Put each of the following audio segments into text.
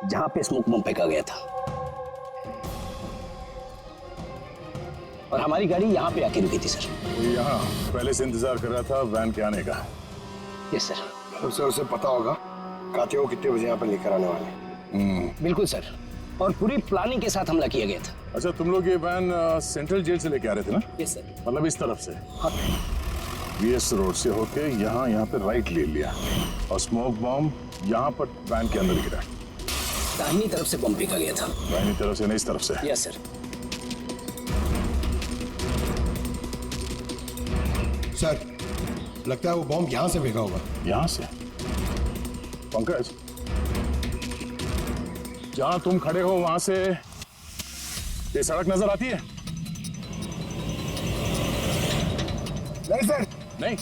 जहां पे स्मोक बम फेंका गया था, और हमारी गाड़ी यहाँ पे आके रुकी थी सर। वो यहाँ पहले से इंतजार कर रहा था वैन के आने का। Yes sir. सर उसे पता होगा कातियों को कितने बजे यहाँ पर लेकर आने वाले। बिल्कुल सर, और पूरी प्लानिंग के साथ हमला किया गया था। अच्छा, तुम लोग ये वैन सेंट्रल जेल से लेके आ रहे थे ना? Yes sir. मतलब इस तरफ से हाँ। वीएस रोड से होके यहाँ पे राइट ले लिया और स्मोक बॉम्ब यहाँ पर वैन के अंदर गिरा। दाहिनी तरफ से बम फेंका गया था। दाहिनी तरफ से नहीं, इस तरफ से। Yes sir. सर लगता है वो बॉम्ब यहाँ से फेंका होगा। यहाँ से? पंकज, जहां तुम खड़े हो वहां से ये सड़क नजर आती है? नहीं सर। नहीं?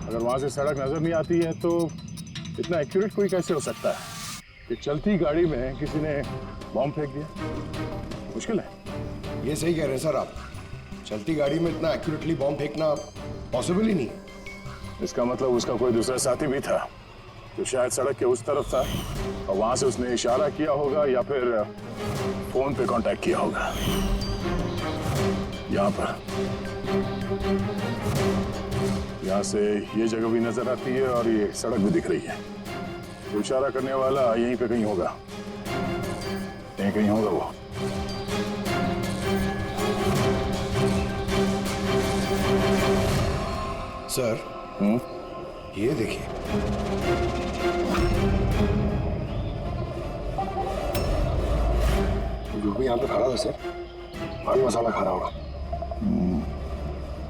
अगर वहां से सड़क नजर नहीं आती है तो इतना एक्यूरेट कोई कैसे हो सकता है कि चलती गाड़ी में किसी ने बॉम्ब फेंक दिया? मुश्किल है। ये सही कह रहे हैं सर आप, चलती गाड़ी में इतना एक्यूरेटली बॉम्ब फेंकना पॉसिबल ही नहीं। इसका मतलब उसका कोई दूसरा साथी भी था जो शायद सड़क के उस तरफ था और वहां से उसने इशारा किया होगा या फिर फोन पे कांटेक्ट किया होगा। यहाँ से ये जगह भी नजर आती है और ये सड़क भी दिख रही है। तो इशारा करने वाला यहीं पे कहीं होगा, यहीं कहीं होगा वो। सर ये देखिए, जो भी यहाँ पे खड़ा था सर, पान मसाला खा रहा होगा।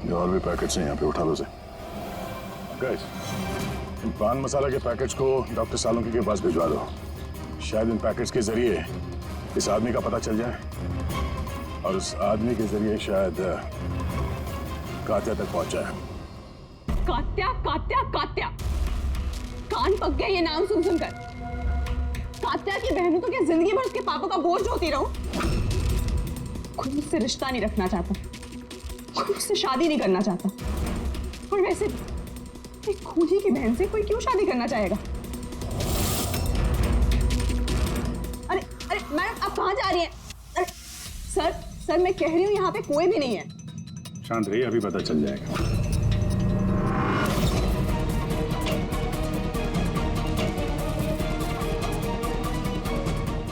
ये और भी पैकेट्स हैं यहाँ पे, उठा लो से। गाइस, इन पान मसाला के पैकेट्स को डॉक्टर सालुंकी के पास भिजवा दो। शायद इन पैकेट्स के जरिए इस आदमी का पता चल जाए और उस आदमी के जरिए शायद कात्या तक पहुंच जाए। कात्या कात्या कात्या, कान पक गया ये नाम सुन सुनकर। कात्या की बहन तो क्या जिंदगी भर उसके पापा का बोझ होती रहूं? कोई मुझसे रिश्ता नहीं रखना चाहता, कोई मुझसे शादी नहीं करना चाहता। और वैसे एक खूनी की बहन से कोई क्यों शादी करना चाहेगा? अरे अरे मैडम, आप कहाँ जा रही हैं? अरे सर मैं कह रही हूँ यहाँ पे कोई भी नहीं है। शांत रहिए, अभी पता चल जाएगा।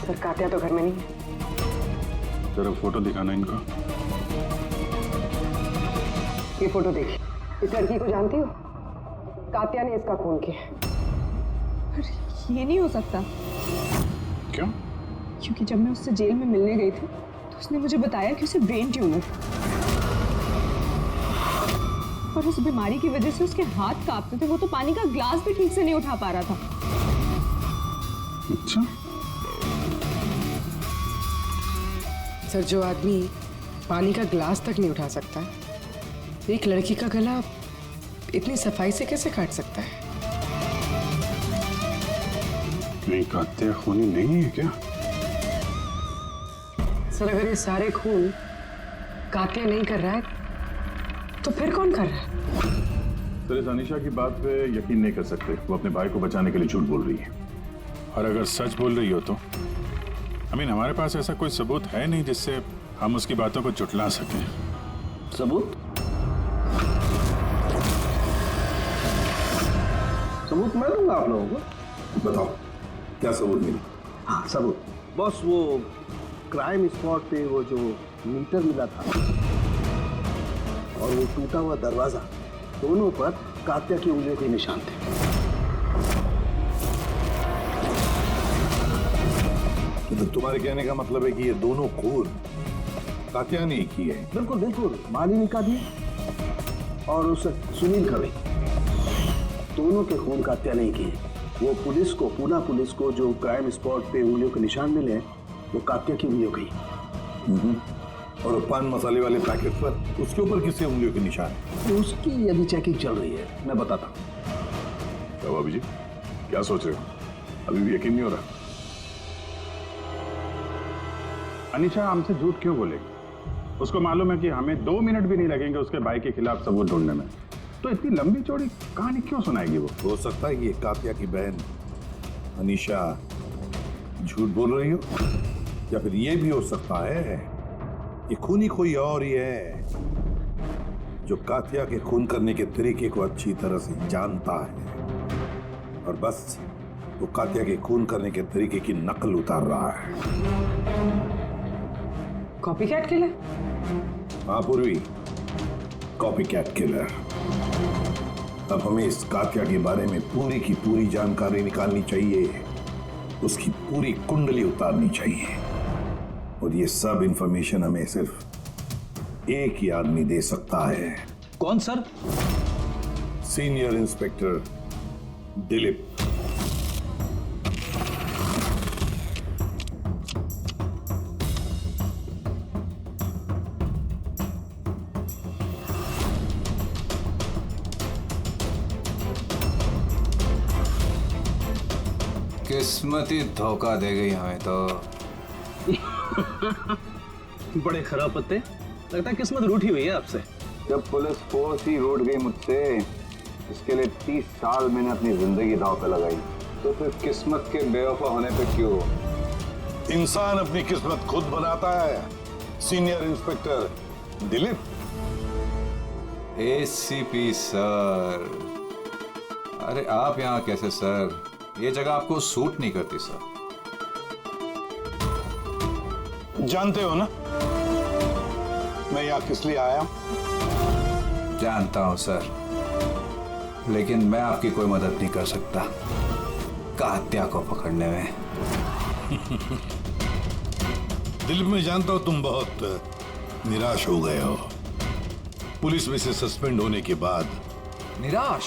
सर कात्या तो घर में नहीं है। जरा फोटो दिखाना इनको। ये फोटो देखिए, इस लड़की को जानती हो? कात्या ने इसका खून किया। अरे ये नहीं हो सकता। क्यों? क्योंकि जब मैं उससे जेल में मिलने गई थी तो उसने मुझे बताया कि उसे ब्रेन ट्यूमर है और उस बीमारी की वजह से उसके हाथ कांपते थे। वो तो पानी का ग्लास भी ठीक से नहीं उठा पा रहा था। अच्छा, सर जो आदमी पानी का ग्लास तक नहीं उठा सकता, एक लड़की का गला इतनी सफाई से कैसे काट सकता है? नहीं, कात्या खूनी नहीं है क्या? सर अगर ये सारे खून कात्या नहीं कर रहा है तो फिर कौन कर रहा है? सर, इस अनीशा की बात पे यकीन नहीं कर सकते। वो अपने भाई को बचाने के लिए झूठ बोल रही है। और अगर सच बोल रही हो तो हमारे पास ऐसा कोई सबूत है नहीं जिससे हम उसकी बातों को झुठला सकें। सबूत? सबूत मैं दूंगा आप लोगों को। बताओ क्या सबूत मिली? हाँ सबूत बॉस, वो क्राइम स्पॉट पे वो जो मीटर मिला था और वो टूटा हुआ दरवाजा, दोनों पर कात्या की उंगलियों के निशान थे। तो तुम्हारे कहने का मतलब है कि ये दोनों खून कात्या ने की है? बिल्कुल बिल्कुल, मालिनी का भी और उस सुनील का भी, दोनों के खून कात्या नहीं किए। वो पुलिस को, पूना पुलिस को जो क्राइम स्पॉट पे उंगलियों के निशान मिले वो कात्या की उंगलियों की। और पान मसाले वाले पैकेट पर उसके ऊपर किसके उंगलियों के निशान है? तो उसकी यदि चेकिंग चल रही है, मैं बताता हूँ। क्या भाभी जी, क्या सोच रहे हो? अभी भी यकीन नहीं हो रहा? अनीशा हमसे झूठ क्यों बोलेगी? उसको मालूम है कि हमें 2 मिनट भी नहीं लगेंगे उसके भाई के खिलाफ सबूत ढूंढने में, तो इतनी लंबी चौड़ी कहानी क्यों सुनाएगी वो? हो सकता है कि ये कात्या की बहन अनीशा झूठ बोल रही हो, या फिर ये भी हो सकता है कि खूनी कोई और ही है जो कातिया के खून करने के तरीके को अच्छी तरह से जानता है और बस वो कातिया के खून करने के तरीके की नकल उतार रहा है। Copy cat killer? हाँ पूर्वी, कॉपी कैट किलर। अब हमें इस कातिया के बारे में पूरी की पूरी जानकारी निकालनी चाहिए, उसकी पूरी कुंडली उतारनी चाहिए, और ये सब इंफॉर्मेशन हमें सिर्फ एक ही आदमी दे सकता है। कौन सर? Senior inspector Dilip. किस्मत ही धोखा दे गई हमें तो। बड़े खराब पत्ते, लगता है किस्मत रूठी हुई है आपसे। जब पुलिस फोर्स ही रूठ गई मुझसे, इसके लिए 30 साल मैंने अपनी जिंदगी दांव पे लगाई, तो फिर किस्मत के बेवफा होने पे क्यों? इंसान अपनी किस्मत खुद बनाता है, senior inspector Dilip. ACP sir, अरे आप यहाँ कैसे सर? ये जगह आपको सूट नहीं करती सर। जानते हो ना मैं यहाँ किस लिए आया? जानता हूं सर, लेकिन मैं आपकी कोई मदद नहीं कर सकता कात्या को पकड़ने में। दिलीप, मैं जानता हूँ तुम बहुत निराश हो गए हो पुलिस में से सस्पेंड होने के बाद। निराश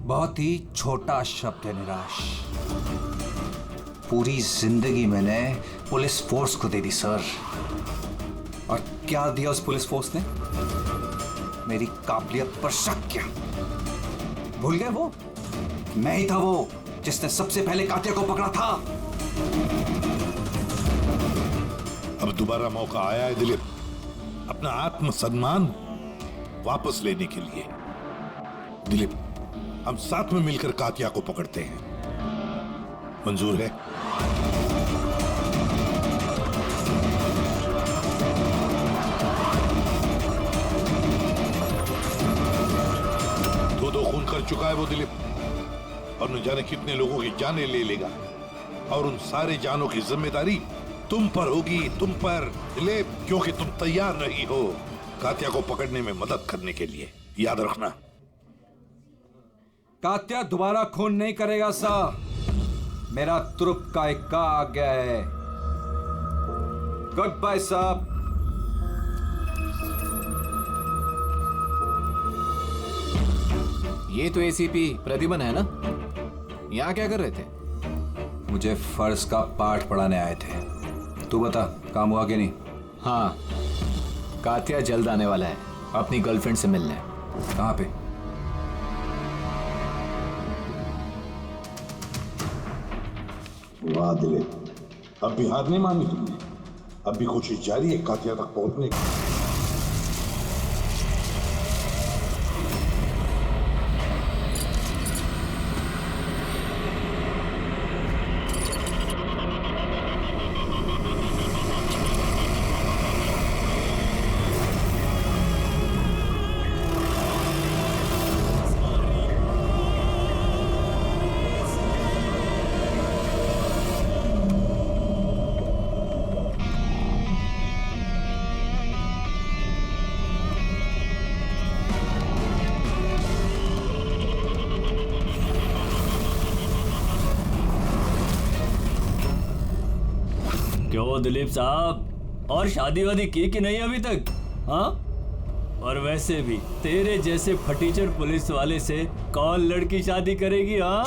बहुत ही छोटा शब्द है, निराश। पूरी जिंदगी मैंने पुलिस फोर्स को दे दी सर, और क्या दिया उस पुलिस फोर्स ने? मेरी काबिलियत पर शक किया। भूल गए वो? मैं ही था वो जिसने सबसे पहले कातिया को पकड़ा था। अब दोबारा मौका आया है दिलीप, अपना आत्मसम्मान वापस लेने के लिए। दिलीप, हम साथ में मिलकर कातिया को पकड़ते हैं, मंजूर है? दो खून कर चुका है वो दिलीप, और न जाने कितने लोगों की जानें ले लेगा, और उन सारे जानों की जिम्मेदारी तुम पर होगी, तुम पर दिलीप, क्योंकि तुम तैयार नहीं हो कातिया को पकड़ने में मदद करने के लिए। याद रखना। कात्या दोबारा खून नहीं करेगा सर। मेरा तुरुप का इक्का आ गया है। गुड बाय साहब। ये तो एसीपी प्रतिबन है ना? यहाँ क्या कर रहे थे? मुझे फर्ज का पाठ पढ़ाने आए थे। तू बता, काम हुआ कि नहीं? हाँ, कातिया जल्द आने वाला है अपनी गर्लफ्रेंड से मिलने। कहाँ पे? वाह दिलीप, अब भी हार नहीं मानी तुमने। अब भी कोशिश जारी है कातिया तक पहुंचने की। क्यों दिलीप साहब, और शादी वादी की कि नहीं अभी तक? हाँ, और वैसे भी तेरे जैसे फटीचर पुलिस वाले से कौन लड़की शादी करेगी? हाँ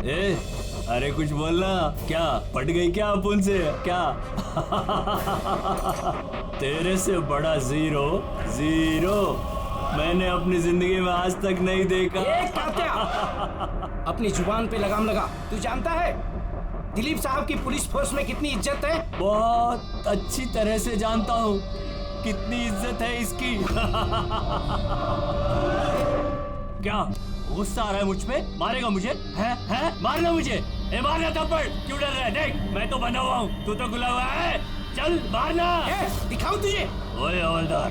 ए, अरे कुछ बोलना। क्या पट गई क्या अपन से? क्या तेरे से बड़ा जीरो जीरो मैंने अपनी जिंदगी में आज तक नहीं देखा। अपनी जुबान पे लगाम लगा। तू जानता है दिलीप साहब की पुलिस फोर्स में कितनी इज्जत है? बहुत अच्छी तरह से जानता हूँ। कितनी इज्जत है इसकी। क्या गुस्सा आ रहा है मुझ पे? मारेगा मुझे? है मारना मुझे? मारना थप्पड़। क्यों डर रहा है? देख मैं तो बना हुआ हूँ, तू तो खुला हुआ है। चल मारना। दिखाओ तुझे। ओए हवलदार,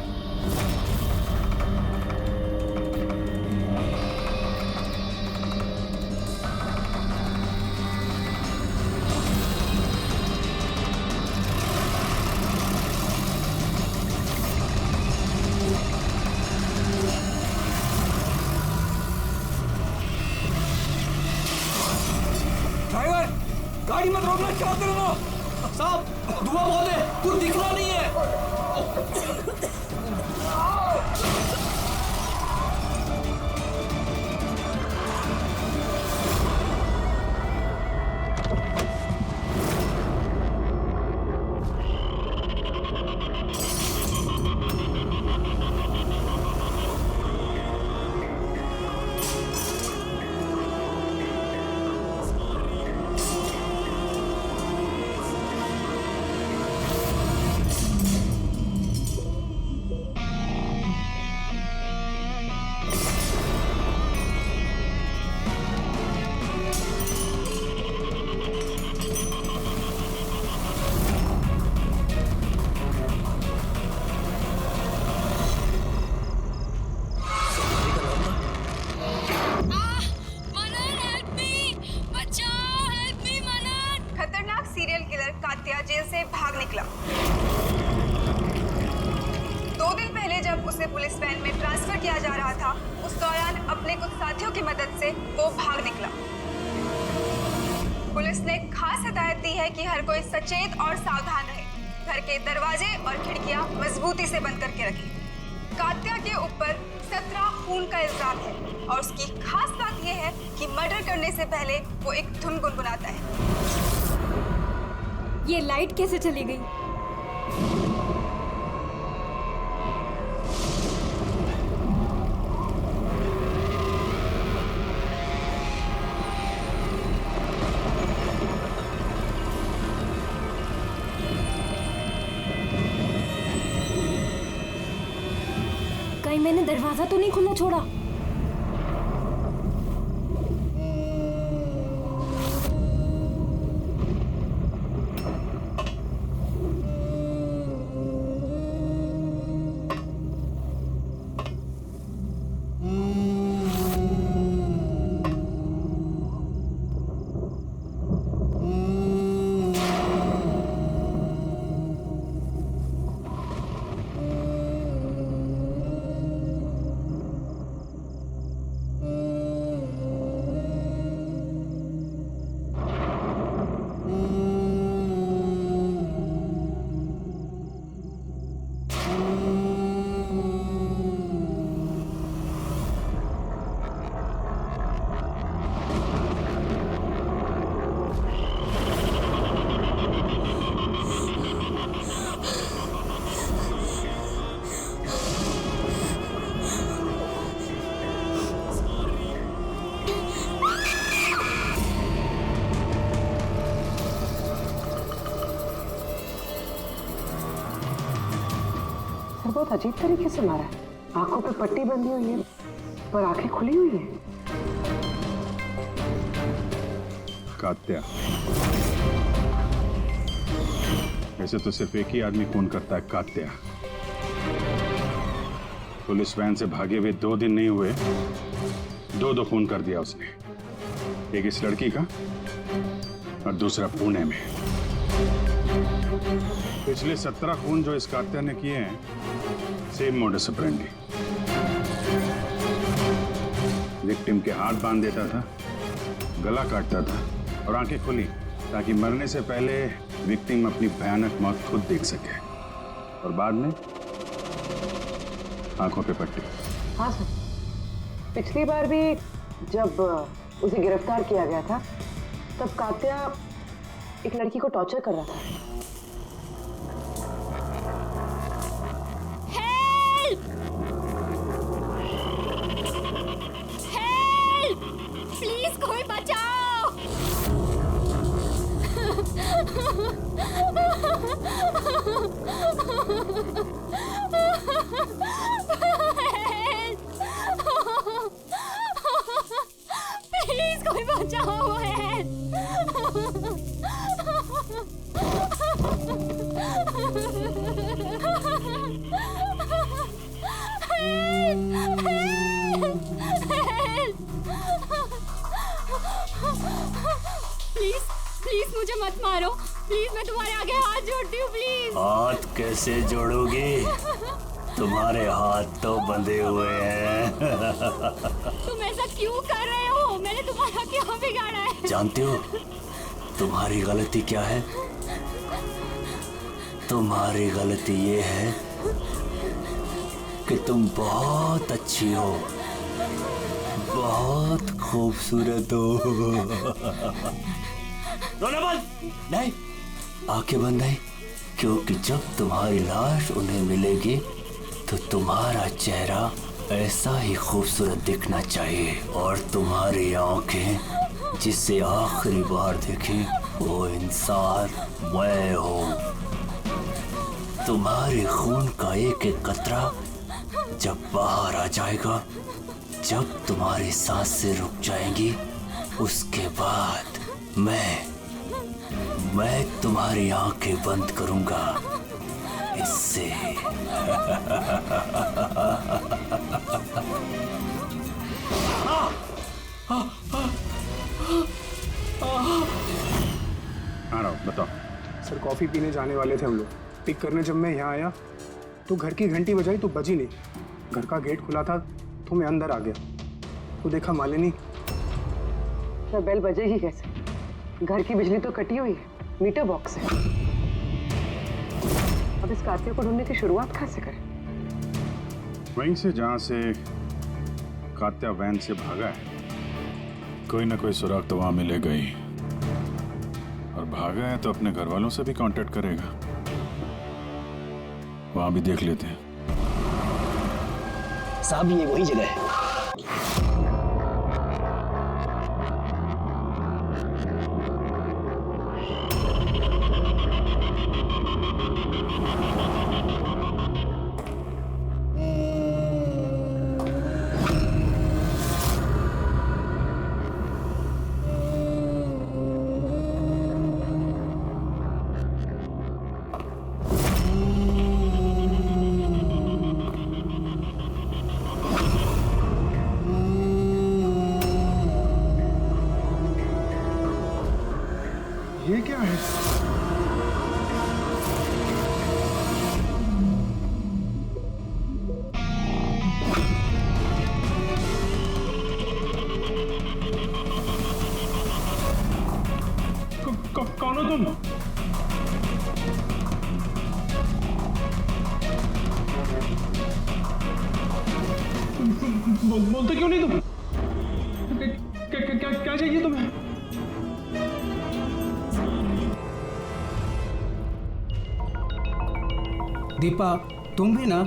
गाड़ी मत रोकना, क्या कर रहे हो साहब? धुआं बहुत है, कुछ दिखना नहीं है। सीरियल किलर कात्या जेल से भाग निकला। 2 दिन पहले जब उसे पुलिस वैन में ट्रांसफर किया जा रहा था, उस दौरान अपने कुछ साथियों की मदद से वो भाग निकला। पुलिस ने खास हिदायत दी है कि हर कोई सचेत और सावधान रहे, घर के दरवाजे और खिड़कियां मजबूती से बंद करके रखें। कात्या के ऊपर 17 खून का इल्जाम है और उसकी खास बात यह है कि मर्डर करने से पहले वो एक धुन गुनगुनाता है। ये लाइट कैसे चली गई? कहीं मैंने दरवाजा तो नहीं खुला छोड़ा? बहुत अजीब तरीके से मारा है। आंखों पे पट्टी बंधी हुई है और आंखें खुली हुई है। कात्या, वैसे तो सिर्फ एक ही आदमी खून करता है, कात्या। पुलिस वैन से भागे हुए 2 दिन नहीं हुए, 2 खून कर दिया उसने। एक इस लड़की का और दूसरा पुणे में। पिछले 17 खून जो इस कात्या ने किए हैं, सेम मोडस ऑपरेंडी। विक्टिम के हाथ बांध देता था, गला काटता था और आंखें खुली ताकि मरने से पहले विक्टिम अपनी भयानक मौत खुद देख सके, और बाद में आंखों पे पट्टी। हाँ सर, पिछली बार भी जब उसे गिरफ्तार किया गया था, तब कात्या एक लड़की को टॉर्चर कर रहा था। प्लीज कोई बचाओ। प्लीज कोई बचाओ प्लीज प्लीज मुझे मत मारो प्लीज, मैं तुम्हारे आगे हाथ जोड़ती हूँ प्लीज। हाथ कैसे जोड़ोगी? तुम्हारे हाथ तो बंधे हुए हैं। तुम ऐसा क्यों कर रहे हो? मैंने तुम्हारा क्या बिगाड़ा है? जानते हो तुम्हारी गलती क्या है? तुम्हारी गलती ये है कि तुम बहुत अच्छी हो, बहुत खूबसूरत हो। रोना बंद नहीं, आंखें बंद नहीं, क्योंकि जब तुम्हारी लाश उन्हें मिलेगी तो तुम्हारा चेहरा ऐसा ही खूबसूरत दिखना चाहिए, और तुम्हारी आंखें जिसे आखिरी बार देखी वो इंसान मैं हूँ। तुम्हारे खून का एक एक कतरा जब बाहर आ जाएगा, जब तुम्हारी सांसें रुक जाएंगी, उसके बाद मैं तुम्हारी आंखें बंद करूंगा इससे। बताओ। सर कॉफ़ी पीने जाने वाले थे हम लोग। पिक करने जब मैं यहाँ आया तो घर की घंटी बजाई तो बजी नहीं। घर का गेट खुला था तो मैं अंदर आ गया तो देखा मालिनी। तो बेल बजेगी कैसे? घर की बिजली तो कटी हुई है, मीटर बॉक्स है। अब इस कातिल को ढूंढने की शुरुआत कहाँ से करें? वहीं से जहाँ से कात्या वैन से भागा है। कोई ना कोई सुराग तो वहां मिलेगा ही, और भागा है तो अपने घर वालों से भी कांटेक्ट करेगा। वहां भी देख लेते हैं। साहब ये वही जगह है। ये क्या है? कौन हो तुम? बोलते क्यों नहीं तुम? क्या चाहिए तुम्हें? दीपा, तुम भी ना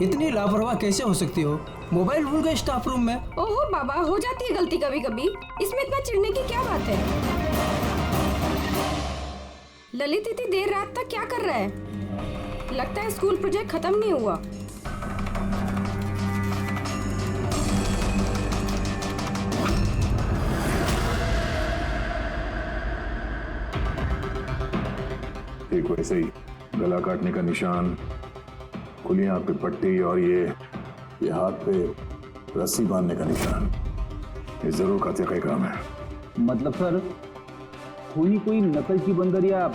इतनी लापरवाह कैसे हो सकती हो? मोबाइल भूल गए स्टाफ रूम में। ओहो बाबा, हो जाती है गलती कभी कभी, इसमें इतना चिढ़ने की क्या बात है? ललित इतनी देर रात तक क्या कर रहा है? लगता है स्कूल प्रोजेक्ट खत्म नहीं हुआ। एक वैसे ही गला काटने का निशान, खुली आंख पे पट्टी, और ये हाथ पे रस्सी बांधने का निशान। ये जरूर कातिया का ही काम है। मतलब सर, कोई नकल की बंदर या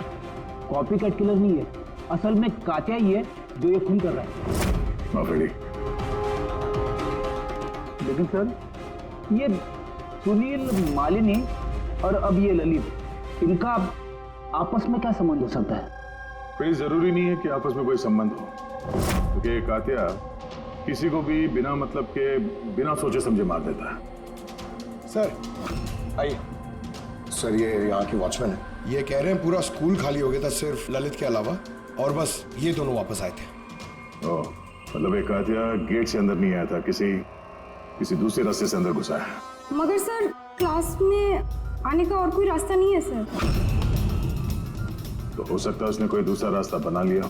कॉपी कट किलर नहीं है, असल में कातिया ही है जो ये खून कर रहा है। माफी। लेकिन सर, ये सुनील, मालिनी और अब ये ललित, इनका आपस में क्या संबंध हो सकता है? कोई जरूरी नहीं है कि आपस में कोई संबंध हो, क्योंकि कातिया किसी को भी बिना मतलब के, बिना सोचे समझे मार देता है। सर आइए। सर ये यहाँ के वॉचमैन है। ये कह रहे हैं पूरा स्कूल खाली हो गया था सिर्फ ललित के अलावा, और बस ये दोनों वापस आए थे। ओह, मतलब एक कातिया गेट से अंदर नहीं आया था, किसी दूसरे रास्ते से अंदर घुसा है। मगर सर, क्लास में आने का और कोई रास्ता नहीं है सर। तो हो सकता है उसने कोई दूसरा रास्ता बना लिया।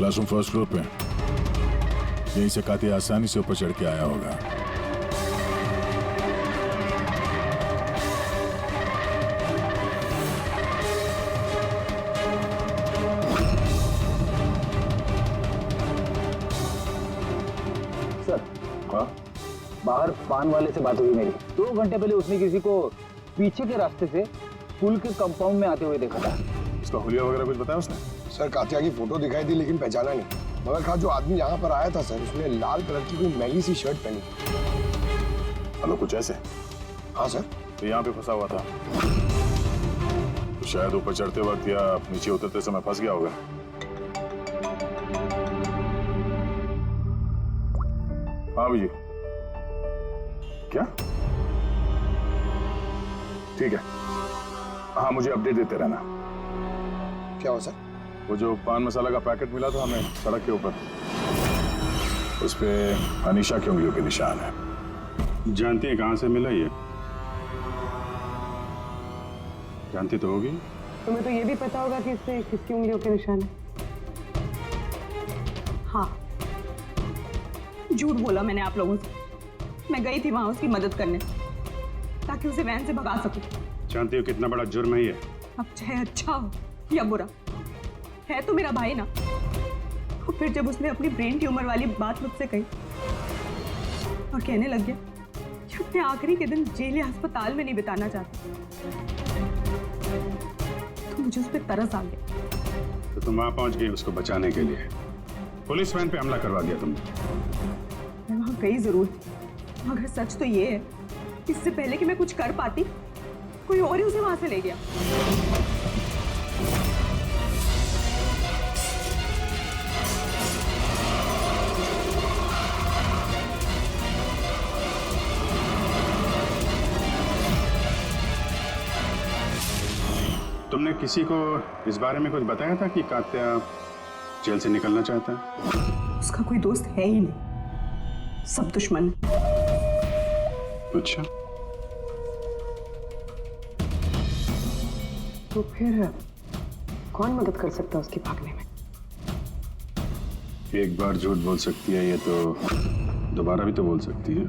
क्लासरूम फर्स्ट फ्लोर पे। यहीं से कातिया आसानी से ऊपर चढ़ के आया होगा। सर, बाहर पान वाले से बात हुई मेरी। 2 घंटे पहले उसने किसी को पीछे के रास्ते से पुल के कंपाउंड में आते हुए देखा था। इसका हुलिया वगैरह कुछ बताया उसने? सर कातिया की फोटो दिखाई दी लेकिन पहचाना नहीं। मगर कहा जो आदमी यहाँ पर आया था सर, उसने लाल कलर की कोई मैली सी शर्ट पहनी। हेलो, कुछ ऐसे? हाँ सर। तो यहाँ पे फंसा हुआ था, तो शायद ऊपर चढ़ते वक्त या नीचे उतरते समय फंस गया होगा। हाँ जी, क्या? ठीक है, हाँ मुझे अपडेट देते रहना। क्या हुआ सर? वो जो पान मसाला का पैकेट मिला था हमें सड़क के ऊपर, उस पे अनीशा की उंगलियों के निशान है। जानती है कहाँ से मिला ये? जानती तो होगी। तुम्हें तो ये भी पता होगा कि इससे किसकी उंगलियों के निशान है। हाँ, झूठ बोला मैंने आप लोगों से। मैं गई थी वहां उसकी मदद करने ताकि उसे वैन से भगा सकूं। जानती हो कितना बड़ा जुर्म है ये? अब चाहे अच्छा हो या बुरा, है तो मेरा भाई ना। और फिर जब उसने अपनी ब्रेन ट्यूमर वाली बात मुझसे कही और कहने लग गया कि अपने आखिरी के दिन जेल या अस्पताल में नहीं बिताना चाहता, तो मुझे उस पर तरस आ गया। तो तुम वहां पहुंच गई उसको बचाने के लिए। पुलिस वैन पे हमला करवा दिया तुमने। मैं वहां गई जरूर, मगर सच तो ये है, इससे पहले कि मैं कुछ कर पाती, कोई और ही उसे वहां से ले गया। तुमने किसी को इस बारे में कुछ बताया था कि कात्या जेल से निकलना चाहता है? उसका कोई दोस्त है ही नहीं, सब दुश्मन। अच्छा, तो फिर कौन मदद कर सकता है उसके भागने में? एक बार झूठ बोल सकती है ये तो दोबारा भी तो बोल सकती है।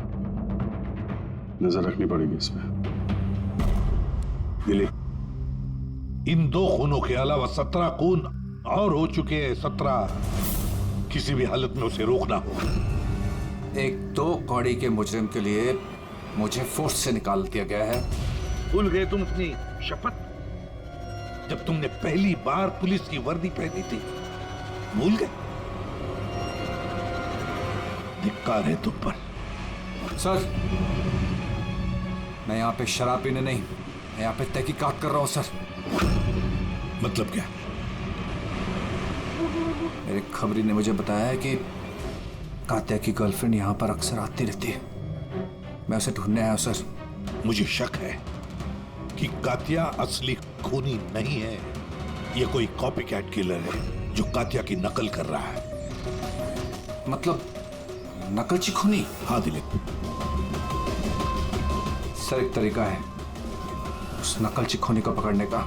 नजर रखनी पड़ेगी इस पे। दिलीप, इन 2 खूनों के अलावा 17 खून और हो चुके हैं। 17 किसी भी हालत में उसे रोकना होगा। एक 2 कौड़ी के मुजरिम के लिए मुझे फोर्स से निकाल दिया गया है। भूल गए तुम अपनी शपथ जब तुमने पहली बार पुलिस की वर्दी पहनी थी? भूल गए? धिक्कार है तुम पर। सर, मैं यहाँ पे शराब पीने नहीं, मैं यहाँ पे तहकीकात कर रहा हूँ सर। मतलब क्या? मेरे खबरी ने मुझे बताया है कि कात्या की गर्लफ्रेंड यहाँ पर अक्सर आती रहती है। मैं उसे ढूंढने आया हूँ सर। मुझे शक है कि कात्या असली खूनी नहीं है। ये कोई कॉपी कैट किलर है जो कात्या की नकल कर रहा है। मतलब नकलची खूनी? हाँ दिलीप। सर, एक तरीका है उस नकलची खूनी को पकड़ने का।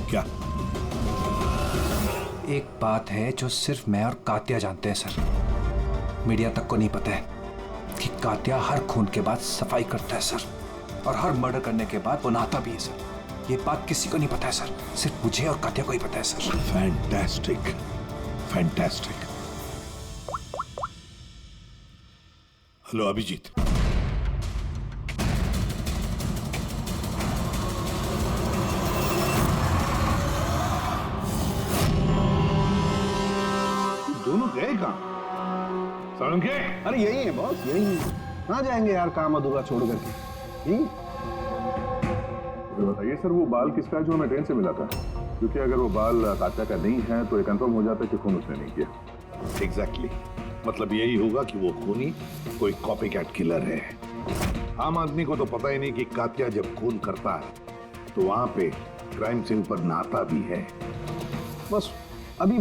क्या? एक बात है जो सिर्फ मैं और कात्या जानते हैं सर, मीडिया तक को नहीं पता है कि कात्या हर खून के बाद सफाई करता है सर, और हर मर्डर करने के बाद वो नहाता भी है सर। ये बात किसी को नहीं पता है सर, सिर्फ मुझे और कात्या को ही पता है sir. Fantastic, fantastic. Hello Abhijit. दोनों गए कहाँ? सालुंके? अरे यही है बॉस, यही है। कहाँ जाएंगे यार काम अधूरा छोड़ करके? बताइए सर, वो बाल किसका है जो हमें ट्रेन से मिला था? क्योंकि अगर वो बाल कात्या का नहीं है तो ये कंफर्म हो जाता है कि खून उसने नहीं किया। एग्जैक्टली, मतलब यही होगा कि वो खूनी कोई कॉपी कैट किलर है। आम आदमी को तो पता ही नहीं कि कात्या जब खून करता है तो वहां पे क्राइम सीन पर नहाता भी है। बस अभी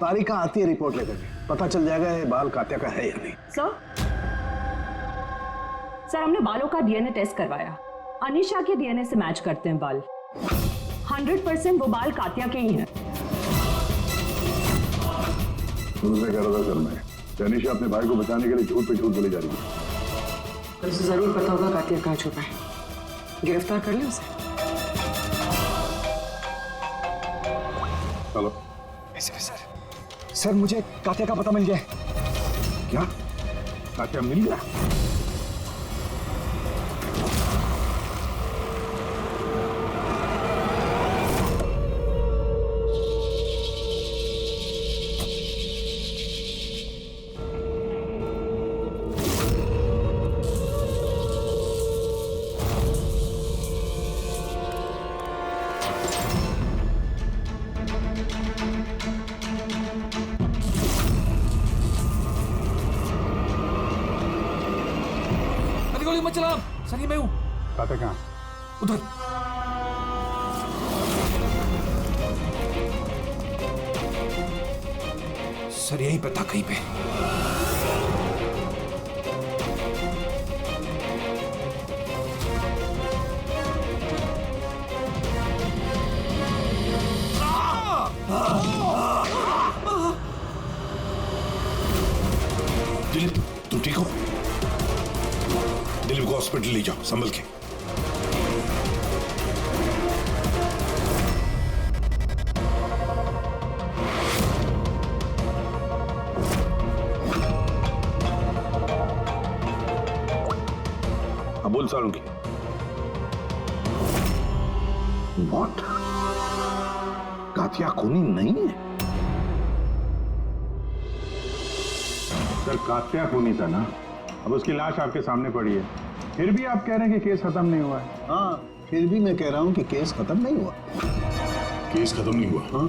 तारिका आती है रिपोर्ट लेकर के, पता चल जाएगा ये बाल कात्या का है या नहीं। सर, हमने बालों का डीएनए टेस्ट करवाया। अनीशा के डीएनए से मैच करते हैं बाल। 100% वो बाल कात्या के ही हैं। उनसे कह रहा था सर मैं तनिषा अपने भाई को बचाने के लिए झूठ पे झूठ बोली जा रही है। पर उसे जरूर पता होगा कातिया कहाँ छुपा है। गिरफ्तार कर ले उसे। हेलो सर मुझे कातिया का पता मिल गया। क्या? कातिया मिल गया? गोली मत चला सर, ये मैं हूं। कातिया कहाँ? उधर। सर यहीं पे था कहीं पे। दिलीप तुम ठीक हो? दिलीप को हॉस्पिटल ले जाओ संभल के। अब बोल सालों की। व्हाट? कातिया खूनी नहीं है? सर कातिया खूनी था ना, अब उसकी लाश आपके सामने पड़ी है, फिर भी आप कह रहे हैं कि केस खत्म नहीं हुआ है। हाँ, फिर भी मैं कह रहा हूँ कि केस खत्म नहीं हुआ। केस खत्म नहीं हुआ? हाँ,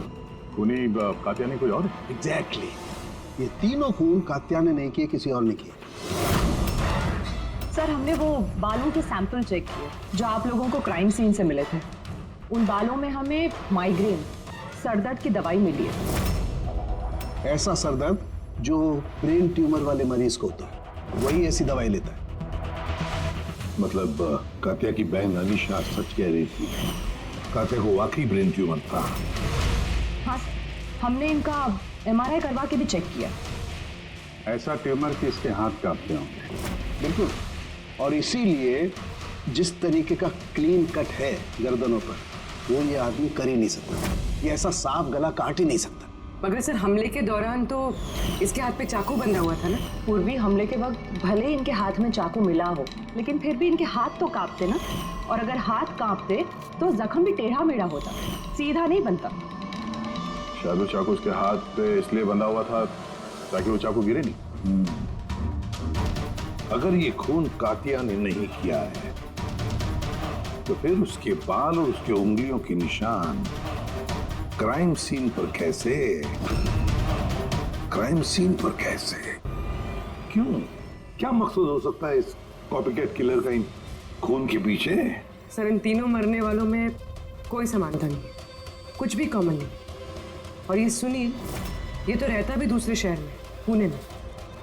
खूनी कातिया नहीं कोई और? एग्जैक्टली। ये तीनों खून कातिया ने नहीं किए, किसी और ने किए। सर हमने वो बालों के सैंपल चेक किए जो आप लोगों को क्राइम सीन से मिले थे। उन बालों में हमें माइग्रेन, सरदर्द की दवाई मिली है। ऐसा सरदर्द जो ब्रेन ट्यूमर वाले मरीज को होता है, वही ऐसी दवाई लेता है। मतलब कातिया की बहन अनीशा सच कह रही थी, कातिया को वाकई ब्रेन ट्यूमर था। हाँ हमने इनका MRI करवा के भी चेक किया। ऐसा ट्यूमर कि इसके हाथ कांपते होंगे। बिल्कुल, और इसीलिए जिस तरीके का क्लीन कट है गर्दनों पर, वो ये आदमी कर ही नहीं सकता। ये ऐसा साफ गला काट ही नहीं सकता। मगर सर हमले के दौरान तो इसके हाथ पे चाकू बंधा हुआ था ना। पूर्वी हमले के वक्त भले इनके हाथ में चाकू मिला हो, लेकिन फिर भी इनके हाथ तो कांपते ना, और अगर हाथ कांपते तो जख्म भी टेढ़ा मेढ़ा होता, सीधा नहीं बनता। शायद वो चाकू उसके हाथ पे इसलिए बंधा हुआ था ताकि वो चाकू गिरे नहीं। अगर ये खून कातिया ने नहीं किया है तो फिर उसके बाल और उसके उंगलियों के निशान क्राइम सीन पर कैसे? क्राइम सीन पर कैसे? क्यों? क्या मकसद हो सकता है इस कॉपीकैट किलर का इन खून के पीछे? सर इन तीनों मरने वालों में कोई समानता नहीं है, कुछ भी कॉमन नहीं। और ये सुनील, ये तो रहता भी दूसरे शहर में, पुणे में।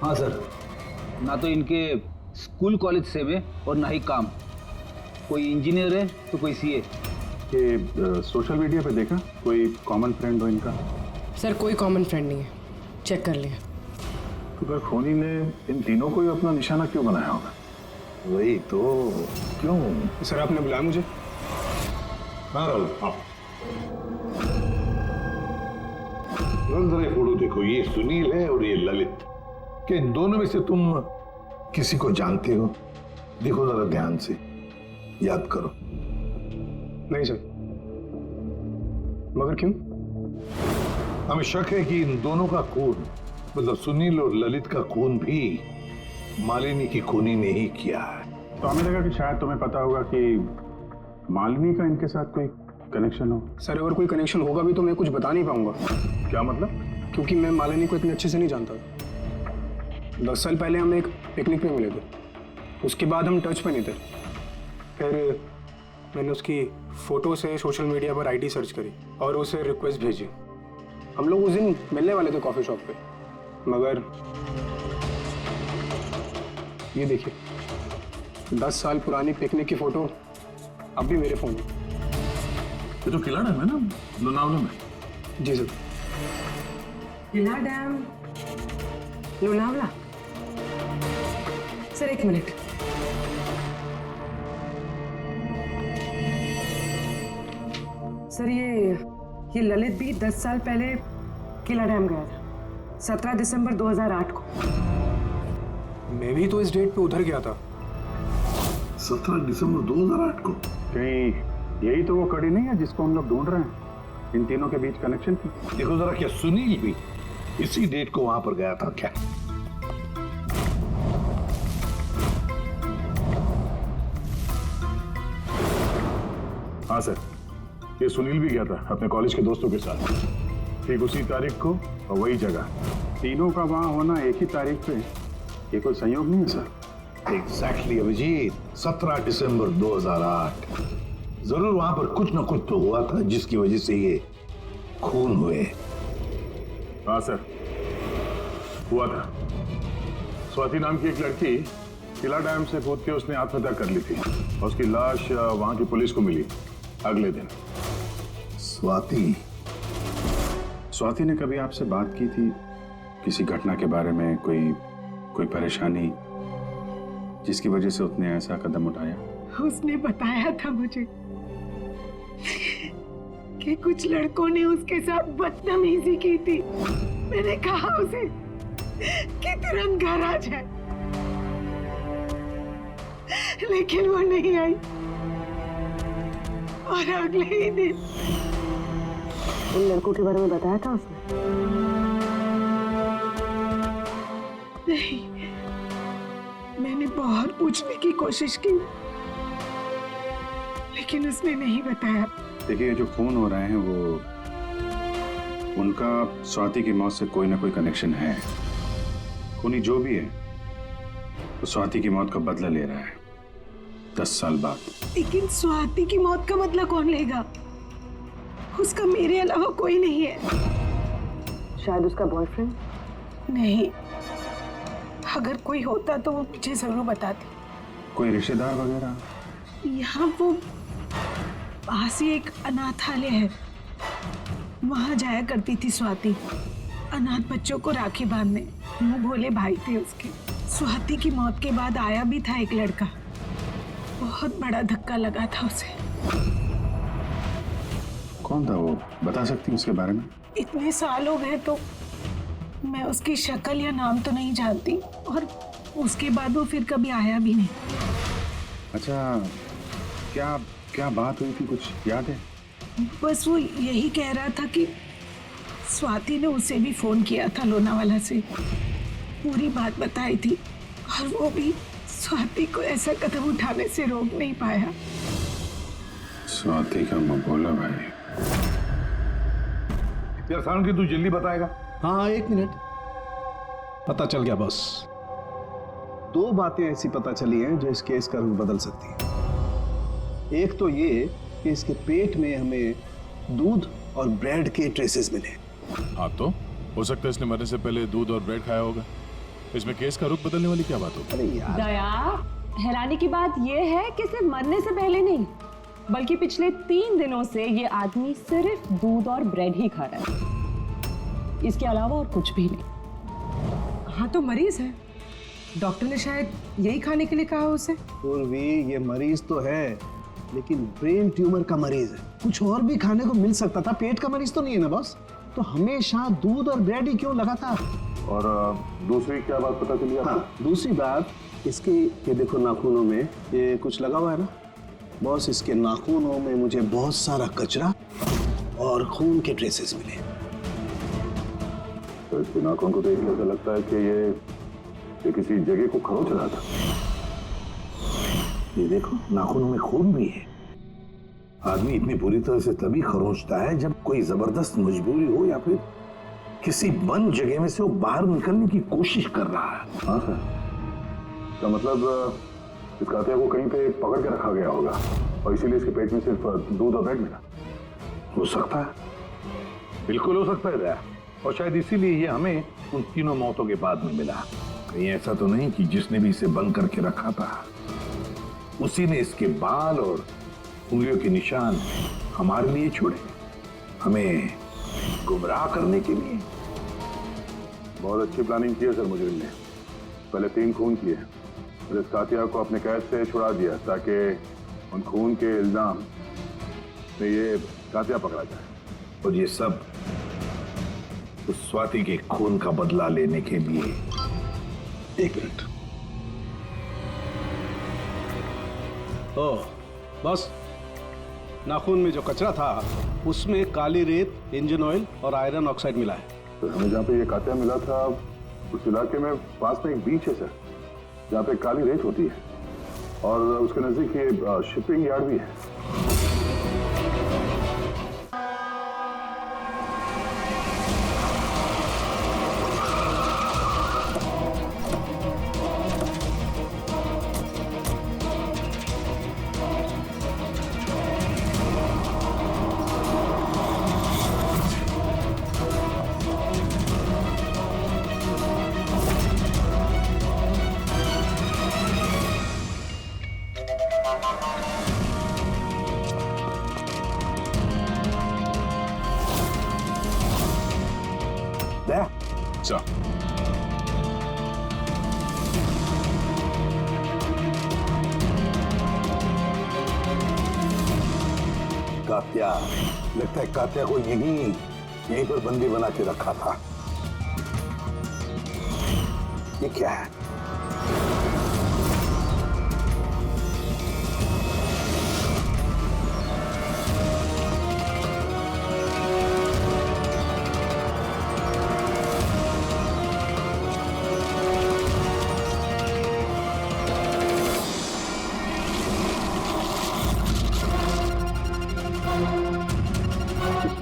हाँ सर, ना तो इनके स्कूल कॉलेज से में और ना ही काम। कोई इंजीनियर है तो कोई CA। कि सोशल मीडिया पे देखा कोई कॉमन फ्रेंड हो इनका? सर कोई कॉमन फ्रेंड नहीं है, चेक कर लिया। तो फिर खूनी ने इन तीनों को ही अपना निशाना क्यों बनाया होगा? वही तो, क्यों? सर आपने बुलाया मुझे? हाँ राहुल, आओ। जरा फोटो देखो, ये सुनील है और ये ललित। क्या इन दोनों में से तुम किसी को जानते हो? देखो जरा ध्यान से, याद करो। नहीं सर। मगर क्यों? हमें शक है कि इन दोनों का खून, मतलब सुनील और ललित का खून भी मालिनी की खूनी ने ही किया है। तो हमें लगा कि शायद तुम्हें पता होगा कि मालिनी का इनके साथ कोई कनेक्शन हो। सर अगर कोई कनेक्शन होगा भी तो मैं कुछ बता नहीं पाऊंगा। क्या मतलब? क्योंकि मैं मालिनी को इतने अच्छे से नहीं जानता। 10 साल पहले हम एक पिकनिक में मिले थे, उसके बाद हम टच पे नहीं थे। फिर मैंने उसकी फ़ोटो से सोशल मीडिया पर ID सर्च करी और उसे रिक्वेस्ट भेजी। हम लोग उस दिन मिलने वाले थे कॉफ़ी शॉप पे, मगर ये देखिए 10 साल पुरानी पिकनिक की फ़ोटो अब भी मेरे फ़ोन में। ये तो किला डैम है ना, लोनावला में? जी सर। किला डैम लोनावला। सर एक मिनट। सर ये ललित भी 10 साल पहले किला डैम गया था, 17 दिसंबर 2008 को। मैं भी तो इस डेट पे उधर गया था। 17 दिसंबर 2008 को? कहीं यही तो वो कड़ी नहीं है जिसको हम लोग ढूंढ रहे हैं, इन तीनों के बीच कनेक्शन की? देखो जरा, क्या सुनील भी इसी डेट को वहां पर गया था क्या? हाँ सर, ये सुनील भी गया था अपने कॉलेज के दोस्तों के साथ, ठीक उसी तारीख को और वही जगह। तीनों का वहां होना एक ही तारीख पे, ये कोई संयोग नहीं है सर? एग्जैक्टली अभिजीत, 17 दिसंबर 2008। जरूर वहां पर कुछ ना कुछ तो हुआ था जिसकी वजह से ये खून हुए। हाँ सर, हुआ था। स्वाति नाम की एक लड़की किला डैम से कूद के उसने आत्महत्या कर ली थी और उसकी लाश वहां की पुलिस को मिली अगले दिन। स्वाति ने कभी आपसे बात की थी किसी घटना के बारे में, कोई परेशानी जिसकी वजह से उसने ऐसा कदम उठाया? उसने बताया था मुझे कि कुछ लड़कों ने उसके साथ बदतमीजी की थी। मैंने कहा उसे कि तुरंत घर आ जाए, लेकिन वो नहीं आई और अगले ही दिन उन लड़कों के बारे में बताया था उसने? नहीं, मैंने बहुत पूछने की कोशिश की लेकिन उसने नहीं बताया। देखिए, जो खून हो रहे हैं वो उनका स्वाति की मौत से कोई ना कोई कनेक्शन है। खूनी जो भी है वो स्वाति की मौत का बदला ले रहा है 10 साल बाद। लेकिन स्वाति की मौत का बदला कौन लेगा? उसका मेरे अलावा कोई नहीं है। शायद उसका बॉयफ्रेंड? नहीं, अगर कोई होता तो वो मुझे जरूर बताती। कोई रिश्तेदार वगैरह? यहाँ वो पास ही एक अनाथालय है, वहां जाया करती थी स्वाति, अनाथ बच्चों को राखी बांधने। मुंह भोले भाई थे उसके। स्वाति की मौत के बाद आया भी था एक लड़का, बहुत बड़ा धक्का लगा था उसे। कौन था वो, बता सकती उसके बारे में? इतने साल हो गए तो मैं उसकी शक्ल या नाम तो नहीं जानती, और उसके बाद वो फिर कभी आया भी नहीं। अच्छा, क्या बात हुई थी, कुछ याद है? बस वो यही कह रहा था कि स्वाति ने उसे भी फोन किया था लोनावाला से, पूरी बात बताई थी, और वो भी स्वाति को ऐसा कदम उठाने से रोक नहीं पाया। स्वाति का मबोला भाई। यार सालुंकी, तू जल्दी बताएगा? हाँ, 1 मिनट। पता चल गया बॉस। 2 बातें ऐसी पता चली हैं जो इस केस का रुख बदल सकती हैं। एक तो ये कि इसके पेट में हमें दूध और ब्रेड के ट्रेसेस मिले। हाँ, तो हो सकता है इसने मरने से पहले दूध और ब्रेड खाया होगा। इसमें केस का रुख बदलने वाली क्या बात होगी? अरे यार, दया, हैरानी की बात यह है कि सिर्फ मरने से पहले नहीं, बल्कि पिछले 3 दिनों से ये आदमी सिर्फ दूध और ब्रेड ही खा रहा है, इसके अलावा और कुछ भी नहीं। हाँ, तो मरीज है, डॉक्टर ने शायद यही खाने के लिए कहा उसे। पूर्वी, ये मरीज तो है, लेकिन ब्रेन ट्यूमर का मरीज है। कुछ और भी खाने को मिल सकता था, पेट का मरीज तो नहीं है ना बॉस। तो हमेशा दूध और ब्रेड ही क्यों लगातार? और दूसरी क्या बात पता चली आपको? हाँ, दूसरी बात इसके, ये देखो नाखूनों में ये कुछ लगा हुआ है ना बॉस। इसके नाखूनों में मुझे बहुत सारा कचरा और खून के ट्रेसेस मिले। तो इसके नाखून को देख के ऐसा लगता है कि ये किसी जगह को खरोच रहा था। ये देखो, नाखूनों में खून भी है। आदमी इतनी बुरी तरह से तभी खरोंचता है जब कोई जबरदस्त मजबूरी हो या फिर किसी बंद जगह में से वो बाहर निकलने की कोशिश कर रहा है। हाँ सर, तो मतलब इस कातिया को कहीं पे पकड़ के रखा गया होगा और इसीलिए इसके पेट में सिर्फ दूध और ब्रेड मिला। हो सकता है, बिल्कुल हो सकता है दया। और शायद इसीलिए ये हमें उन तीनों मौतों के बाद में मिला। कहीं ऐसा तो नहीं कि जिसने भी इसे बंद करके रखा था उसी ने इसके बाल और उंगलियों के निशान हमारे लिए छोड़े, हमें गुमराह करने के लिए। बहुत अच्छी प्लानिंग की है सर मुजरिम ने। पहले 3 खून किए, फिर इस कातिया को अपने कैद से छुड़ा दिया ताकि उन खून के इल्जाम में ये कातिया पकड़ा जाए। और ये सब उस स्वाति के खून का बदला लेने के लिए। 1 मिनट। ओह बस, नाखून में जो कचरा था उसमें काली रेत, इंजन ऑयल और आयरन ऑक्साइड मिला है। तो हमें जहाँ पे ये कातिया मिला था उस इलाके में पास में एक बीच है सर, जहाँ पे काली रेत होती है और उसके नजदीक ये शिपिंग यार्ड भी है। Sir. कात्या, लगता है कात्या को यहीं पर बंदी बना के रखा था। ये क्या है?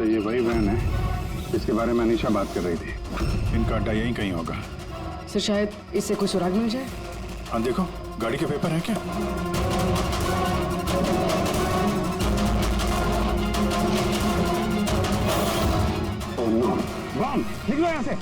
ये वही वैन है जिसके बारे में अनीशा बात कर रही थी। इनका अड्डा यहीं कहीं होगा। सर शायद इससे कोई सुराग मिल जाए। हाँ देखो, गाड़ी के पेपर है क्या? निकलो यहाँ से।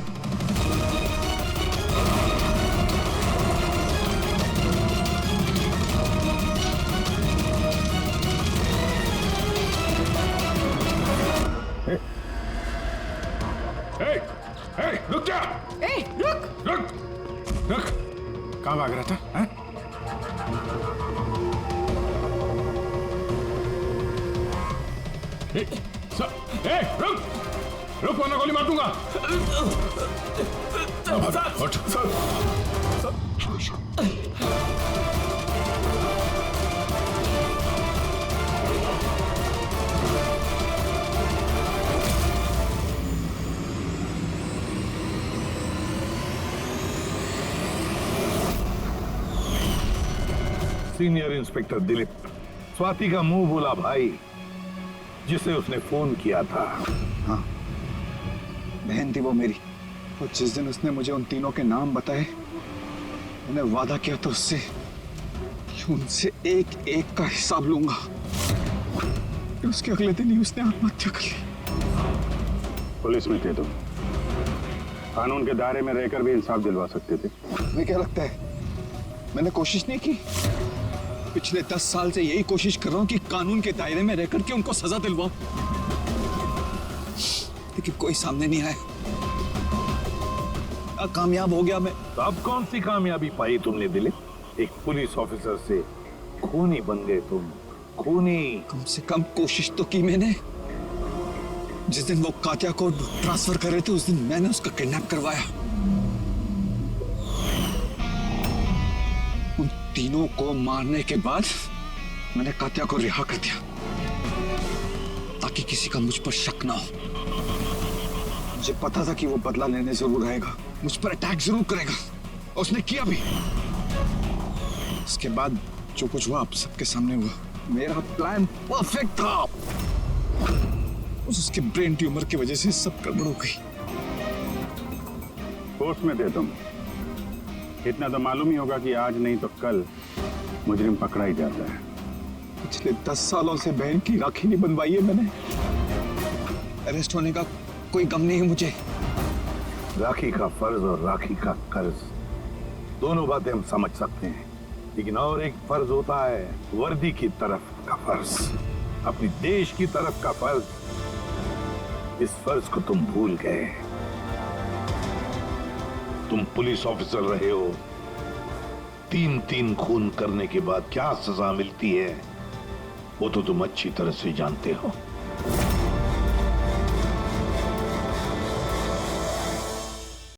रुक जा! रुक! कहाँ भाग रहा था? हैं? रुक वरना गोली मार दूंगा। सीनियर इंस्पेक्टर दिलीप, स्वाति का मुंह बोला भाई जिसे उसने फोन किया था। हाँ, बहन थी वो मेरी। और जिस दिन उसने मुझे उन तीनों के नाम बताए, मैंने वादा किया था उससे कि उनसे एक एक का हिसाब लूंगा। उसके अगले दिन ही उसने आत्महत्या कर ली। पुलिस में थे तुम, कानून के दायरे में रहकर भी इंसाफ दिलवा सकते थे। तुम्हें क्या लगता है मैंने कोशिश नहीं की? पिछले 10 साल से यही कोशिश कर रहा हूं कि कानून के दायरे में रहकर के उनको सजा दिलवाऊं, लेकिन कोई सामने नहीं आया। कामयाब हो गया मैं। तो अब कौन सी कामयाबी पाई तुमने दिलीप? एक पुलिस ऑफिसर से खूनी बन गए तुम, खूनी। कम से कम कोशिश तो की मैंने। जिस दिन वो कात्या को ट्रांसफर कर रहे थे उस दिन मैंने उसका किडनैप करवाया। उन तीनों को मारने के बाद मैंने कात्या को रिहा कर दिया ताकि किसी का मुझ पर शक ना हो। मुझे पता था कि वो बदला लेने जरूर आएगा, मुझ पर अटैक जरूर करेगा, और उसने किया भी। इसके बाद जो कुछ हुआ आप सबके सामने हुआ। मेरा प्लान परफेक्ट था, उसके ब्रेन ट्यूमर की वजह से सब गड़बड़ हो गई। फोर्स में थे तुम, इतना तो मालूम ही होगा कि आज नहीं तो कल मुजरिम पकड़ा ही जाता है। पिछले 10 सालों से बहन की राखी नहीं बनवाई है मैंने। अरेस्ट होने का कोई गम नहीं है मुझे। राखी का फर्ज और राखी का कर्ज दोनों बातें हम समझ सकते हैं, लेकिन और एक फर्ज होता है वर्दी की तरफ का फर्ज, अपनी देश की तरफ का फर्ज। इस फर्ज को तुम भूल गए। तुम पुलिस ऑफिसर रहे हो, 3-3 खून करने के बाद क्या सजा मिलती है वो तो तुम अच्छी तरह से जानते हो।